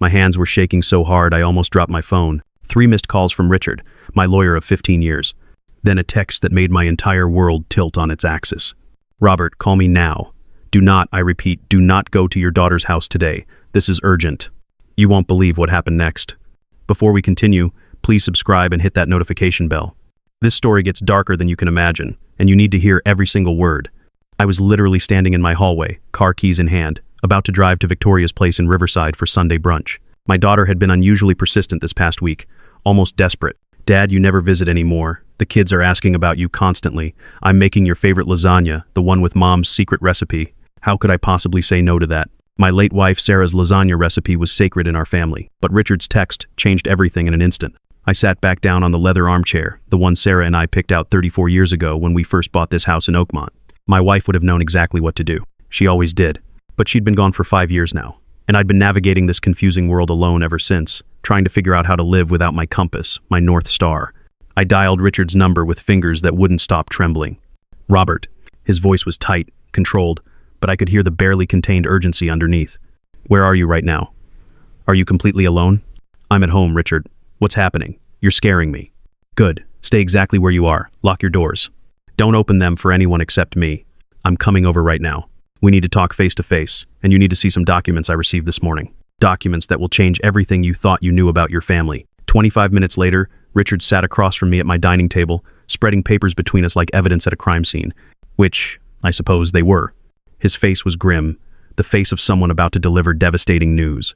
My hands were shaking so hard I almost dropped my phone. 3 missed calls from Richard, my lawyer of 15 years. Then a text that made my entire world tilt on its axis. Robert, call me now. Do not, I repeat, do not go to your daughter's house today. This is urgent. You won't believe what happened next. Before we continue, please subscribe and hit that notification bell. This story gets darker than you can imagine, and you need to hear every single word. I was literally standing in my hallway, car keys in hand, about to drive to Victoria's place in Riverside for Sunday brunch. My daughter had been unusually persistent this past week, almost desperate. Dad, you never visit anymore. The kids are asking about you constantly. I'm making your favorite lasagna, the one with Mom's secret recipe. How could I possibly say no to that? My late wife Sarah's lasagna recipe was sacred in our family, but Richard's text changed everything in an instant. I sat back down on the leather armchair, the one Sarah and I picked out 34 years ago when we first bought this house in Oakmont. My wife would have known exactly what to do. She always did. But she'd been gone for 5 years now, and I'd been navigating this confusing world alone ever since, trying to figure out how to live without my compass, my North Star. I dialed Richard's number with fingers that wouldn't stop trembling. Robert. His voice was tight, controlled, but I could hear the barely contained urgency underneath. Where are you right now? Are you completely alone? I'm at home, Richard. What's happening? You're scaring me. Good. Stay exactly where you are. Lock your doors. Don't open them for anyone except me. I'm coming over right now. We need to talk face to face, and you need to see some documents I received this morning. Documents that will change everything you thought you knew about your family. 25 minutes later, Richard sat across from me at my dining table, spreading papers between us like evidence at a crime scene. Which, I suppose, they were. His face was grim, the face of someone about to deliver devastating news.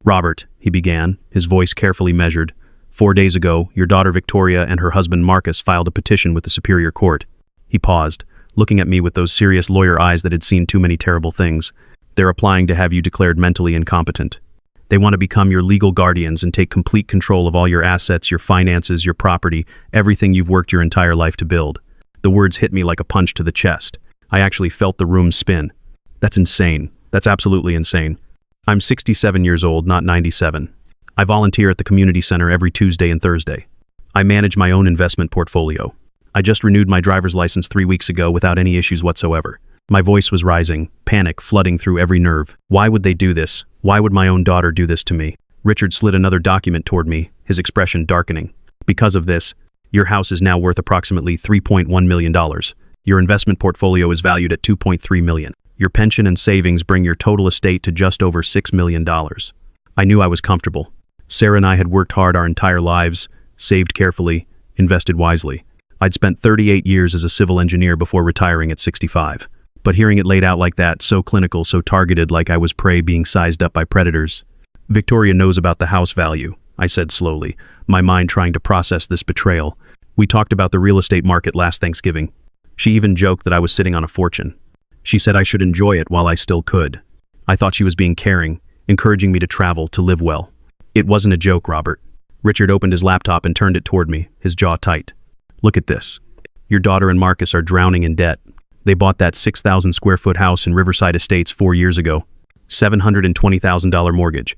Robert, he began, his voice carefully measured. 4 days ago, your daughter Victoria and her husband Marcus filed a petition with the Superior Court. He paused, looking at me with those serious lawyer eyes that had seen too many terrible things. They're applying to have you declared mentally incompetent. They want to become your legal guardians and take complete control of all your assets, your finances, your property, everything you've worked your entire life to build. The words hit me like a punch to the chest. I actually felt the room spin. That's insane. That's absolutely insane. I'm 67 years old, not 97. I volunteer at the community center every Tuesday and Thursday. I manage my own investment portfolio. I just renewed my driver's license 3 weeks ago without any issues whatsoever. My voice was rising, panic flooding through every nerve. Why would they do this? Why would my own daughter do this to me? Richard slid another document toward me, his expression darkening. Because of this, your house is now worth approximately $3.1 million. Your investment portfolio is valued at $2.3 million. Your pension and savings bring your total estate to just over $6 million. I knew I was comfortable. Sarah and I had worked hard our entire lives, saved carefully, invested wisely. I'd spent 38 years as a civil engineer before retiring at 65. But hearing it laid out like that, so clinical, so targeted, like I was prey being sized up by predators. Victoria knows about the house value, I said slowly, my mind trying to process this betrayal. We talked about the real estate market last Thanksgiving. She even joked that I was sitting on a fortune. She said I should enjoy it while I still could. I thought she was being caring, encouraging me to travel, to live well. It wasn't a joke, Robert. Richard opened his laptop and turned it toward me, his jaw tight. Look at this. Your daughter and Marcus are drowning in debt. They bought that 6,000 square foot house in Riverside Estates 4 years ago. $720,000 mortgage.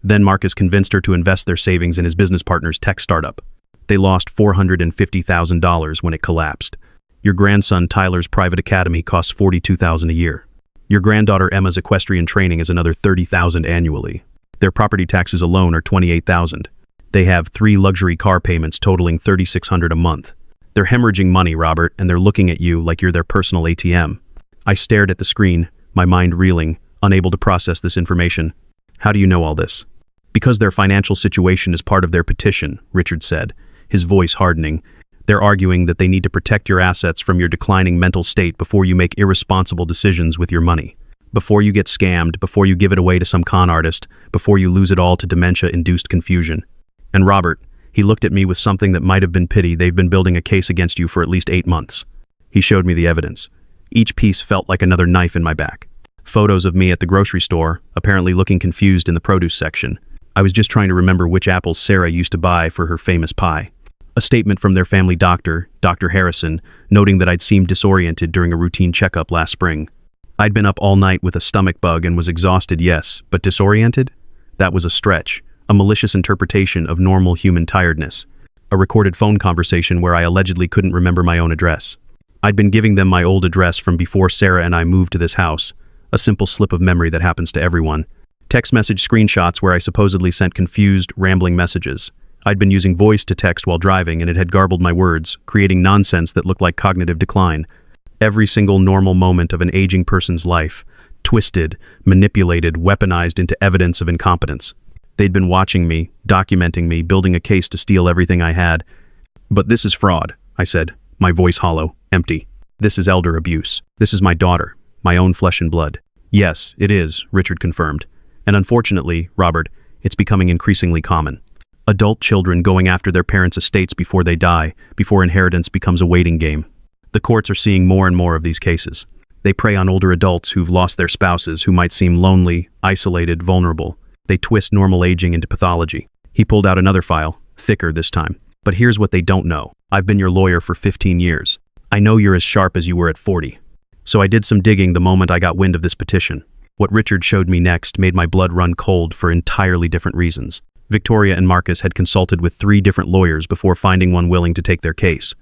Then Marcus convinced her to invest their savings in his business partner's tech startup. They lost $450,000 when it collapsed. Your grandson Tyler's private academy costs $42,000 a year. Your granddaughter Emma's equestrian training is another $30,000 annually. Their property taxes alone are $28,000. They have 3 luxury car payments totaling $3,600 a month. They're hemorrhaging money, Robert, and they're looking at you like you're their personal ATM. I stared at the screen, my mind reeling, unable to process this information. How do you know all this? Because their financial situation is part of their petition, Richard said, his voice hardening. They're arguing that they need to protect your assets from your declining mental state before you make irresponsible decisions with your money. Before you get scammed, before you give it away to some con artist, before you lose it all to dementia-induced confusion. And Robert, he looked at me with something that might have been pity. They've been building a case against you for at least 8 months. He showed me the evidence. Each piece felt like another knife in my back. Photos of me at the grocery store, apparently looking confused in the produce section. I was just trying to remember which apples Sarah used to buy for her famous pie. A statement from their family doctor, Dr. Harrison, noting that I'd seemed disoriented during a routine checkup last spring. I'd been up all night with a stomach bug and was exhausted, yes, but disoriented? That was a stretch, a malicious interpretation of normal human tiredness. A recorded phone conversation where I allegedly couldn't remember my own address. I'd been giving them my old address from before Sarah and I moved to this house, a simple slip of memory that happens to everyone. Text message screenshots where I supposedly sent confused, rambling messages. I'd been using voice to text while driving and it had garbled my words, creating nonsense that looked like cognitive decline. Every single normal moment of an aging person's life, twisted, manipulated, weaponized into evidence of incompetence. They'd been watching me, documenting me, building a case to steal everything I had. But this is fraud, I said, my voice hollow, empty. This is elder abuse. This is my daughter, my own flesh and blood. Yes, it is, Richard confirmed. And unfortunately, Robert, it's becoming increasingly common. Adult children going after their parents' estates before they die, before inheritance becomes a waiting game. The courts are seeing more and more of these cases. They prey on older adults who've lost their spouses, who might seem lonely, isolated, vulnerable. They twist normal aging into pathology. He pulled out another file, thicker this time. But here's what they don't know. I've been your lawyer for 15 years. I know you're as sharp as you were at 40. So I did some digging the moment I got wind of this petition. What Richard showed me next made my blood run cold for entirely different reasons. Victoria and Marcus had consulted with 3 different lawyers before finding one willing to take their case.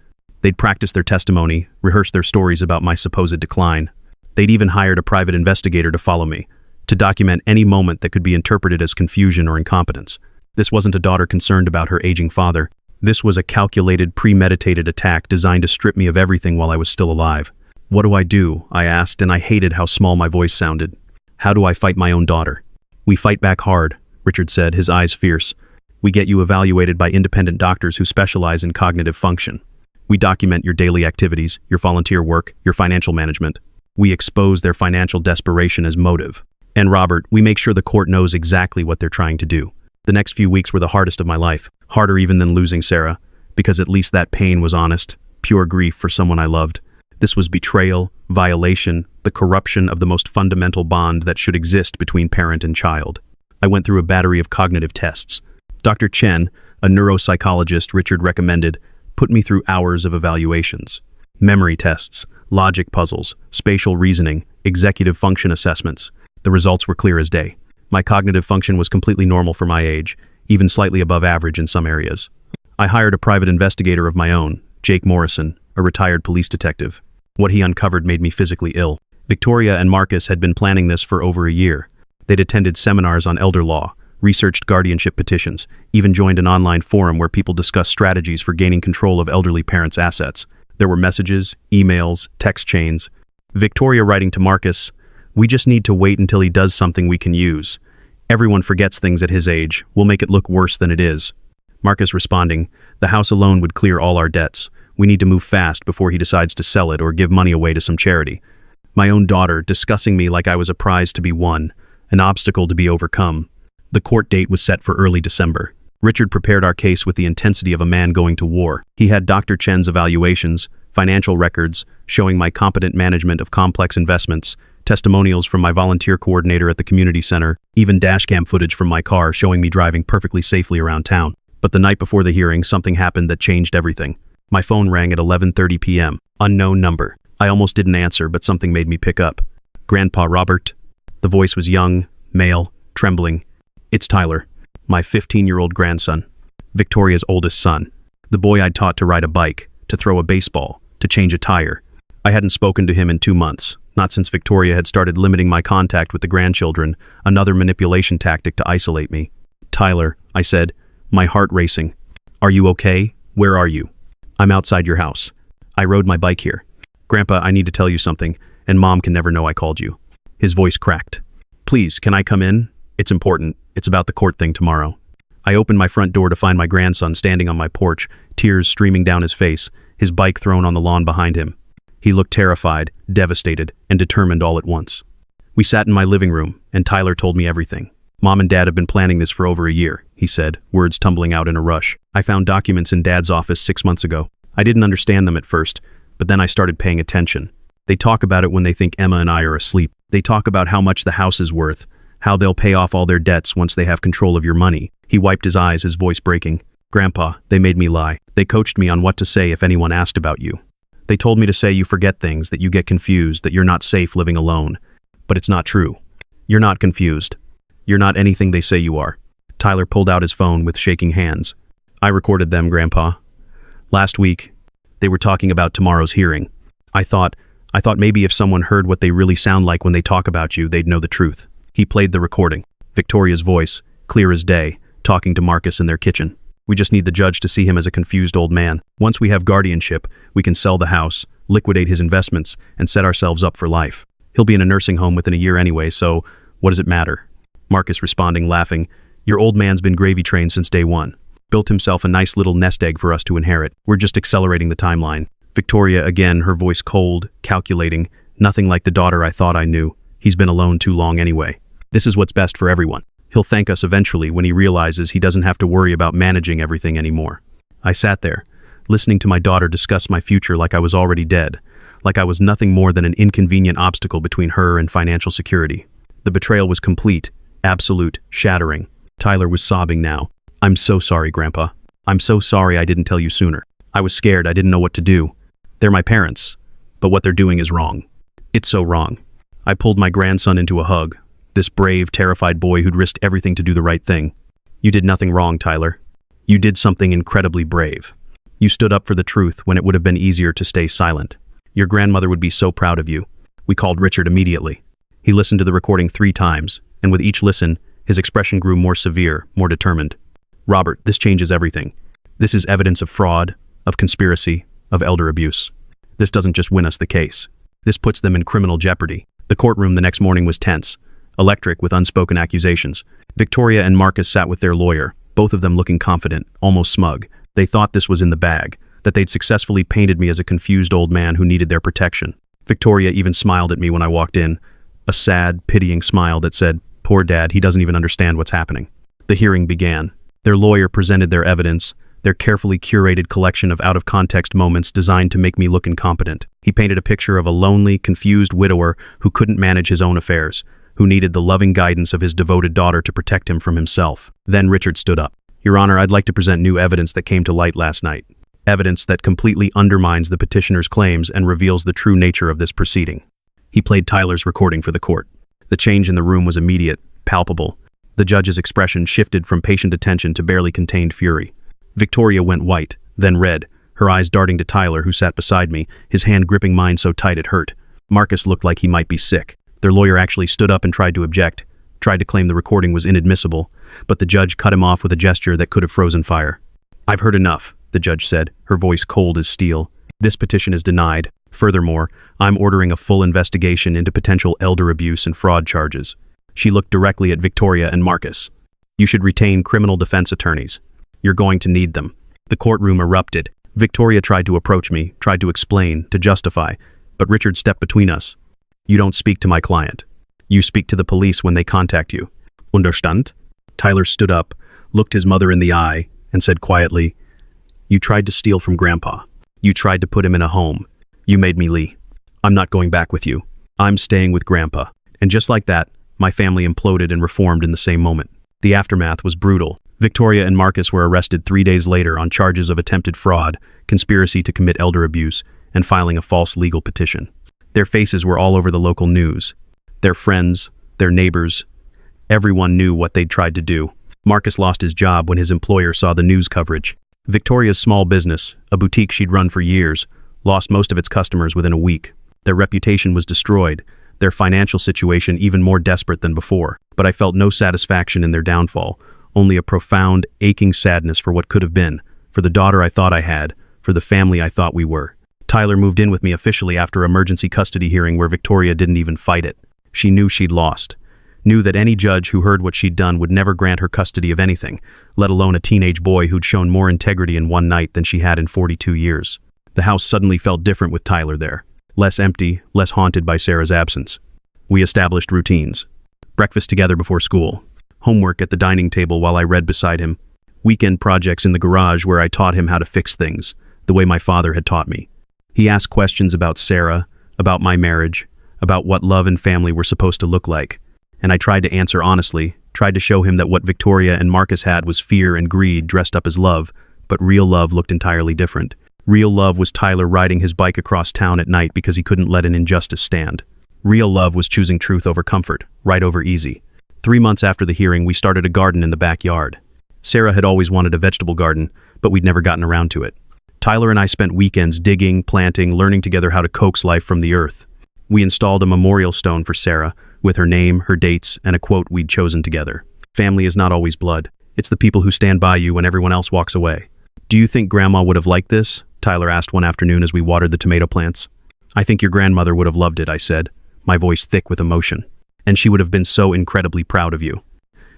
They'd practiced their testimony, rehearsed their stories about my supposed decline. They'd even hired a private investigator to follow me, to document any moment that could be interpreted as confusion or incompetence. This wasn't a daughter concerned about her aging father. This was a calculated, premeditated attack designed to strip me of everything while I was still alive. What do I do? I asked, and I hated how small my voice sounded. How do I fight my own daughter? We fight back hard, Richard said, his eyes fierce. We get you evaluated by independent doctors who specialize in cognitive function. We document your daily activities, your volunteer work, your financial management. We expose their financial desperation as motive. And Robert, we make sure the court knows exactly what they're trying to do. The next few weeks were the hardest of my life, harder even than losing Sarah, because at least that pain was honest, pure grief for someone I loved. This was betrayal, violation, the corruption of the most fundamental bond that should exist between parent and child. I went through a battery of cognitive tests. Dr. Chen, a neuropsychologist Richard recommended, put me through hours of evaluations. Memory tests, logic puzzles, spatial reasoning, executive function assessments. The results were clear as day. My cognitive function was completely normal for my age, even slightly above average in some areas. I hired a private investigator of my own, Jake Morrison, a retired police detective. What he uncovered made me physically ill. Victoria and Marcus had been planning this for over a year. They'd attended seminars on elder law, researched guardianship petitions, even joined an online forum where people discussed strategies for gaining control of elderly parents' assets. There were messages, emails, text chains. Victoria writing to Marcus, "We just need to wait until he does something we can use. Everyone forgets things at his age. We'll make it look worse than it is." Marcus responding, "The house alone would clear all our debts. We need to move fast before he decides to sell it or give money away to some charity." My own daughter discussing me like I was a prize to be won, an obstacle to be overcome. The court date was set for early December. Richard prepared our case with the intensity of a man going to war. He had Dr. Chen's evaluations, financial records showing my competent management of complex investments, testimonials from my volunteer coordinator at the community center, even dashcam footage from my car showing me driving perfectly safely around town. But the night before the hearing, something happened that changed everything. My phone rang at 11:30 p.m. Unknown number. I almost didn't answer, but something made me pick up. "Grandpa Robert." The voice was young, male, trembling. "It's Tyler, my 15-year-old grandson, Victoria's oldest son, the boy I'd taught to ride a bike, to throw a baseball, to change a tire. I hadn't spoken to him in 2 months, not since Victoria had started limiting my contact with the grandchildren, another manipulation tactic to isolate me. "Tyler," I said, my heart racing. "Are you okay? Where are you?" "I'm outside your house. I rode my bike here. Grandpa, I need to tell you something, and Mom can never know I called you." His voice cracked. "Please, can I come in? It's important. It's about the court thing tomorrow." I opened my front door to find my grandson standing on my porch, tears streaming down his face, his bike thrown on the lawn behind him. He looked terrified, devastated, and determined all at once. We sat in my living room, and Tyler told me everything. "Mom and Dad have been planning this for over a year," he said, words tumbling out in a rush. "I found documents in Dad's office 6 months ago. I didn't understand them at first, but then I started paying attention. They talk about it when they think Emma and I are asleep. They talk about how much the house is worth, how they'll pay off all their debts once they have control of your money." He wiped his eyes, his voice breaking. "Grandpa, they made me lie. They coached me on what to say if anyone asked about you. They told me to say you forget things, that you get confused, that you're not safe living alone. But it's not true. You're not confused. You're not anything they say you are." Tyler pulled out his phone with shaking hands. "I recorded them, Grandpa. Last week, they were talking about tomorrow's hearing. I thought maybe if someone heard what they really sound like when they talk about you, they'd know the truth." He played the recording. Victoria's voice, clear as day, talking to Marcus in their kitchen. "We just need the judge to see him as a confused old man. Once we have guardianship, we can sell the house, liquidate his investments, and set ourselves up for life. He'll be in a nursing home within a year anyway, so what does it matter?" Marcus responding, laughing, "Your old man's been gravy trained since day one. Built himself a nice little nest egg for us to inherit. We're just accelerating the timeline." Victoria, again, her voice cold, calculating, "Nothing like the daughter I thought I knew. He's been alone too long anyway. This is what's best for everyone. He'll thank us eventually when he realizes he doesn't have to worry about managing everything anymore." I sat there, listening to my daughter discuss my future like I was already dead, like I was nothing more than an inconvenient obstacle between her and financial security. The betrayal was complete, absolute, shattering. Tyler was sobbing now. "I'm so sorry, Grandpa. I'm so sorry I didn't tell you sooner. I was scared, I didn't know what to do. They're my parents, but what they're doing is wrong. It's so wrong." I pulled my grandson into a hug, this brave, terrified boy who'd risked everything to do the right thing. "You did nothing wrong, Tyler. You did something incredibly brave. You stood up for the truth when it would have been easier to stay silent. Your grandmother would be so proud of you." We called Richard immediately. He listened to the recording 3 times, and with each listen, his expression grew more severe, more determined. "Robert, this changes everything. This is evidence of fraud, of conspiracy, of elder abuse. This doesn't just win us the case. This puts them in criminal jeopardy." The courtroom the next morning was tense, electric with unspoken accusations. Victoria and Marcus sat with their lawyer, both of them looking confident, almost smug. They thought this was in the bag, that they'd successfully painted me as a confused old man who needed their protection. Victoria even smiled at me when I walked in, a sad, pitying smile that said, "Poor Dad, he doesn't even understand what's happening." The hearing began. Their lawyer presented their evidence, their carefully curated collection of out-of-context moments designed to make me look incompetent. He painted a picture of a lonely, confused widower who couldn't manage his own affairs, who needed the loving guidance of his devoted daughter to protect him from himself. Then Richard stood up. "Your Honor, I'd like to present new evidence that came to light last night. Evidence that completely undermines the petitioner's claims and reveals the true nature of this proceeding." He played Tyler's recording for the court. The change in the room was immediate, palpable. The judge's expression shifted from patient attention to barely contained fury. Victoria went white, then red, her eyes darting to Tyler, who sat beside me, his hand gripping mine so tight it hurt. Marcus looked like he might be sick. Their lawyer actually stood up and tried to object, tried to claim the recording was inadmissible, but the judge cut him off with a gesture that could have frozen fire. "I've heard enough," the judge said, her voice cold as steel. "This petition is denied. Furthermore, I'm ordering a full investigation into potential elder abuse and fraud charges." She looked directly at Victoria and Marcus. "You should retain criminal defense attorneys. You're going to need them." The courtroom erupted. Victoria tried to approach me, tried to explain, to justify, but Richard stepped between us. "You don't speak to my client. You speak to the police when they contact you. Understand?" Tyler stood up, looked his mother in the eye, and said quietly, "You tried to steal from Grandpa. You tried to put him in a home. You made me leave. I'm not going back with you. I'm staying with Grandpa." And just like that, my family imploded and reformed in the same moment. The aftermath was brutal. Victoria and Marcus were arrested 3 days later on charges of attempted fraud, conspiracy to commit elder abuse, and filing a false legal petition. Their faces were all over the local news. Their friends, their neighbors, everyone knew what they'd tried to do. Marcus lost his job when his employer saw the news coverage. Victoria's small business, a boutique she'd run for years, lost most of its customers within a week. Their reputation was destroyed, their financial situation even more desperate than before. But I felt no satisfaction in their downfall, only a profound, aching sadness for what could have been, for the daughter I thought I had, for the family I thought we were. Tyler moved in with me officially after emergency custody hearing where Victoria didn't even fight it. She knew she'd lost, knew that any judge who heard what she'd done would never grant her custody of anything, let alone a teenage boy who'd shown more integrity in one night than she had in 42 years. The house suddenly felt different with Tyler there, less empty, less haunted by Sarah's absence. We established routines. Breakfast together before school, homework at the dining table while I read beside him, weekend projects in the garage where I taught him how to fix things, the way my father had taught me. He asked questions about Sarah, about my marriage, about what love and family were supposed to look like, and I tried to answer honestly, tried to show him that what Victoria and Marcus had was fear and greed dressed up as love, but real love looked entirely different. Real love was Tyler riding his bike across town at night because he couldn't let an injustice stand. Real love was choosing truth over comfort, right over easy. 3 months after the hearing, we started a garden in the backyard. Sarah had always wanted a vegetable garden, but we'd never gotten around to it. Tyler and I spent weekends digging, planting, learning together how to coax life from the earth. We installed a memorial stone for Sarah, with her name, her dates, and a quote we'd chosen together. Family is not always blood. It's the people who stand by you when everyone else walks away. Do you think Grandma would have liked this? Tyler asked one afternoon as we watered the tomato plants. I think your grandmother would have loved it, I said, my voice thick with emotion. And she would have been so incredibly proud of you.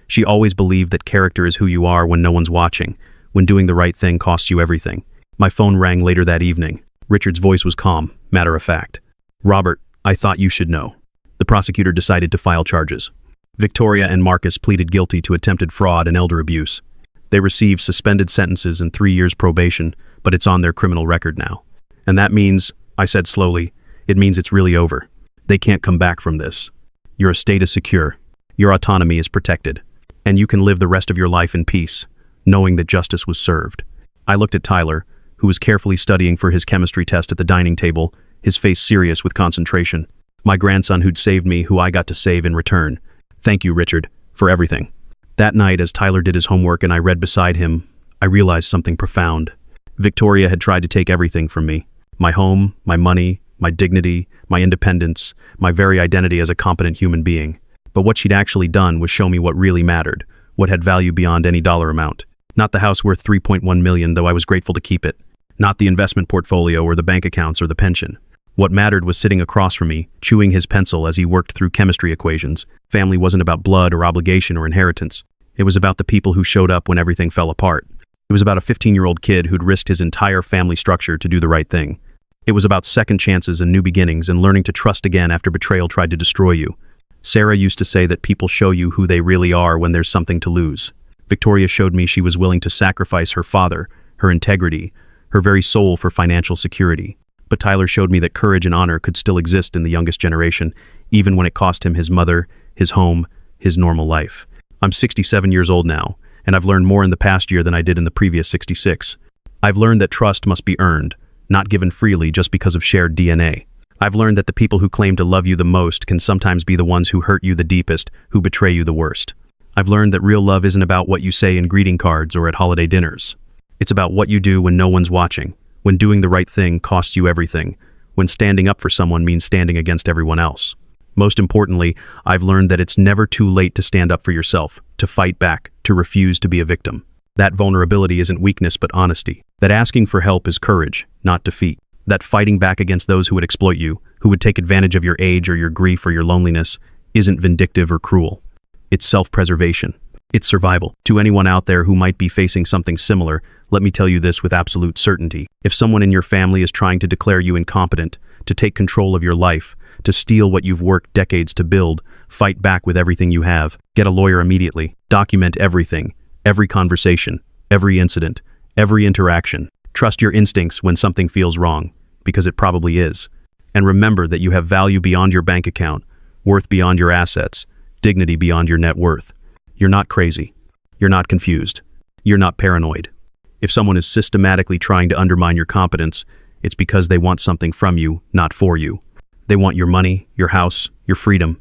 She always believed that character is who you are when no one's watching, when doing the right thing costs you everything. My phone rang later that evening. Richard's voice was calm, matter of fact. Robert, I thought you should know. The prosecutor decided to file charges. Victoria and Marcus pleaded guilty to attempted fraud and elder abuse. They received suspended sentences and 3 years probation, but it's on their criminal record now. And that means, I said slowly, it means it's really over. They can't come back from this. Your estate is secure. Your autonomy is protected. And you can live the rest of your life in peace, knowing that justice was served. I looked at Tyler, who was carefully studying for his chemistry test at the dining table, his face serious with concentration. My grandson who'd saved me, who I got to save in return. Thank you, Richard, for everything. That night, as Tyler did his homework and I read beside him, I realized something profound. Victoria had tried to take everything from me. My home, my money, my dignity, my independence, my very identity as a competent human being. But what she'd actually done was show me what really mattered, what had value beyond any dollar amount. Not the house worth $3.1 million, though I was grateful to keep it. Not the investment portfolio or the bank accounts or the pension. What mattered was sitting across from me, chewing his pencil as he worked through chemistry equations. Family wasn't about blood or obligation or inheritance. It was about the people who showed up when everything fell apart. It was about a 15-year-old kid who'd risked his entire family structure to do the right thing. It was about second chances and new beginnings and learning to trust again after betrayal tried to destroy you. Sarah used to say that people show you who they really are when there's something to lose. Victoria showed me she was willing to sacrifice her father, her integrity, her very soul for financial security. But Tyler showed me that courage and honor could still exist in the youngest generation, even when it cost him his mother, his home, his normal life. I'm 67 years old now, and I've learned more in the past year than I did in the previous 66. I've learned that trust must be earned, not given freely just because of shared DNA. I've learned that the people who claim to love you the most can sometimes be the ones who hurt you the deepest, who betray you the worst. I've learned that real love isn't about what you say in greeting cards or at holiday dinners. It's about what you do when no one's watching, when doing the right thing costs you everything, when standing up for someone means standing against everyone else. Most importantly, I've learned that it's never too late to stand up for yourself, to fight back, to refuse to be a victim. That vulnerability isn't weakness but honesty. That asking for help is courage, not defeat. That fighting back against those who would exploit you, who would take advantage of your age or your grief or your loneliness, isn't vindictive or cruel. It's self-preservation. It's survival. To anyone out there who might be facing something similar, let me tell you this with absolute certainty. If someone in your family is trying to declare you incompetent, to take control of your life, to steal what you've worked decades to build, fight back with everything you have. Get a lawyer immediately. Document everything, every conversation, every incident, every interaction. Trust your instincts when something feels wrong, because it probably is. And remember that you have value beyond your bank account, worth beyond your assets, dignity beyond your net worth. You're not crazy. You're not confused. You're not paranoid. If someone is systematically trying to undermine your competence, it's because they want something from you, not for you. They want your money, your house, your freedom,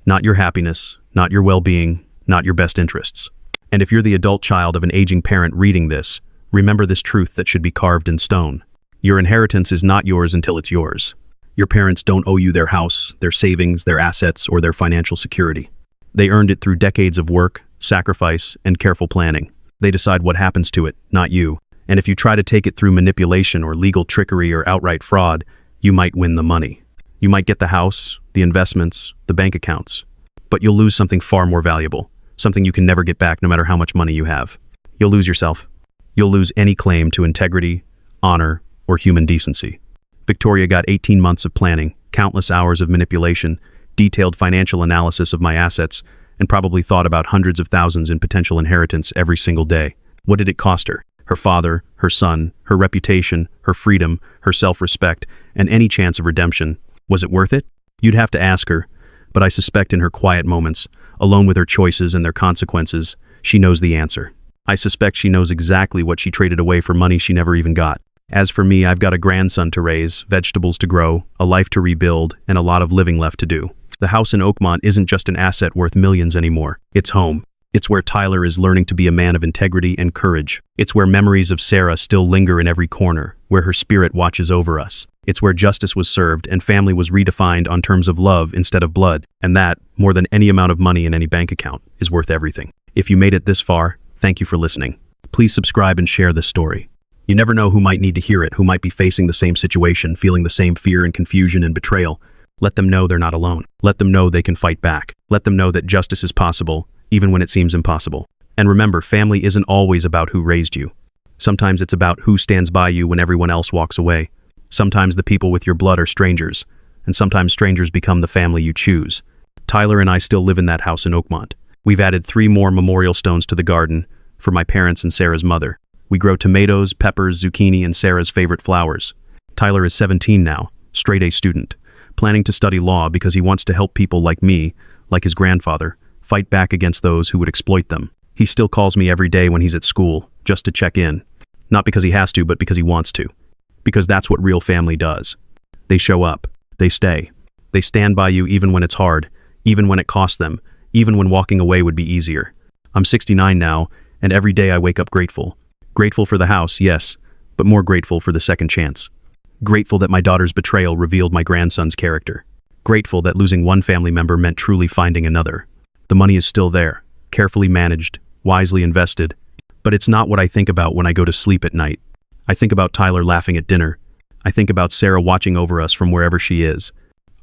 not your happiness, not your well-being, not your best interests. And if you're the adult child of an aging parent reading this, remember this truth that should be carved in stone. Your inheritance is not yours until it's yours. Your parents don't owe you their house, their savings, their assets, or their financial security. They earned it through decades of work, sacrifice, and careful planning. They decide what happens to it, not you. And if you try to take it through manipulation or legal trickery or outright fraud, you might win the money. You might get the house, the investments, the bank accounts. But you'll lose something far more valuable, something you can never get back no matter how much money you have. You'll lose yourself. You'll lose any claim to integrity, honor, or human decency. Victoria got 18 months of planning, countless hours of manipulation, detailed financial analysis of my assets, and probably thought about hundreds of thousands in potential inheritance every single day. What did it cost her? Her father, her son, her reputation, her freedom, her self-respect, and any chance of redemption. Was it worth it? You'd have to ask her, but I suspect in her quiet moments, alone with her choices and their consequences, she knows the answer. I suspect she knows exactly what she traded away for money she never even got. As for me, I've got a grandson to raise, vegetables to grow, a life to rebuild, and a lot of living left to do. The house in Oakmont isn't just an asset worth millions anymore. It's home. It's where Tyler is learning to be a man of integrity and courage. It's where memories of Sarah still linger in every corner, where her spirit watches over us. It's where justice was served and family was redefined on terms of love instead of blood, and that, more than any amount of money in any bank account, is worth everything. If you made it this far, thank you for listening. Please subscribe and share this story. You never know who might need to hear it, who might be facing the same situation, feeling the same fear and confusion and betrayal. Let them know they're not alone. Let them know they can fight back. Let them know that justice is possible, even when it seems impossible. And remember, family isn't always about who raised you. Sometimes it's about who stands by you when everyone else walks away. Sometimes the people with your blood are strangers, and sometimes strangers become the family you choose. Tyler and I still live in that house in Oakmont. We've added 3 more memorial stones to the garden for my parents and Sarah's mother. We grow tomatoes, peppers, zucchini, and Sarah's favorite flowers. Tyler is 17 now, straight A student, planning to study law because he wants to help people like me, like his grandfather, fight back against those who would exploit them. He still calls me every day when he's at school, just to check in. Not because he has to, but because he wants to. Because that's what real family does. They show up. They stay. They stand by you even when it's hard, even when it costs them, even when walking away would be easier. I'm 69 now, and every day I wake up grateful. Grateful for the house, yes, but more grateful for the second chance. Grateful that my daughter's betrayal revealed my grandson's character. Grateful that losing one family member meant truly finding another. The money is still there, carefully managed, wisely invested, but it's not what I think about when I go to sleep at night. I think about Tyler laughing at dinner. I think about Sarah watching over us from wherever she is.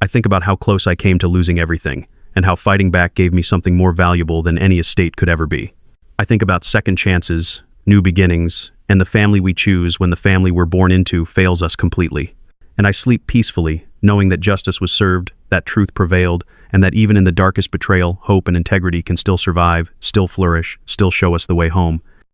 I think about how close I came to losing everything, and how fighting back gave me something more valuable than any estate could ever be. I think about second chances, new beginnings, and the family we choose when the family we're born into fails us completely. And I sleep peacefully, knowing that justice was served, that truth prevailed, and that even in the darkest betrayal, hope and integrity can still survive, still flourish, still show us the way home.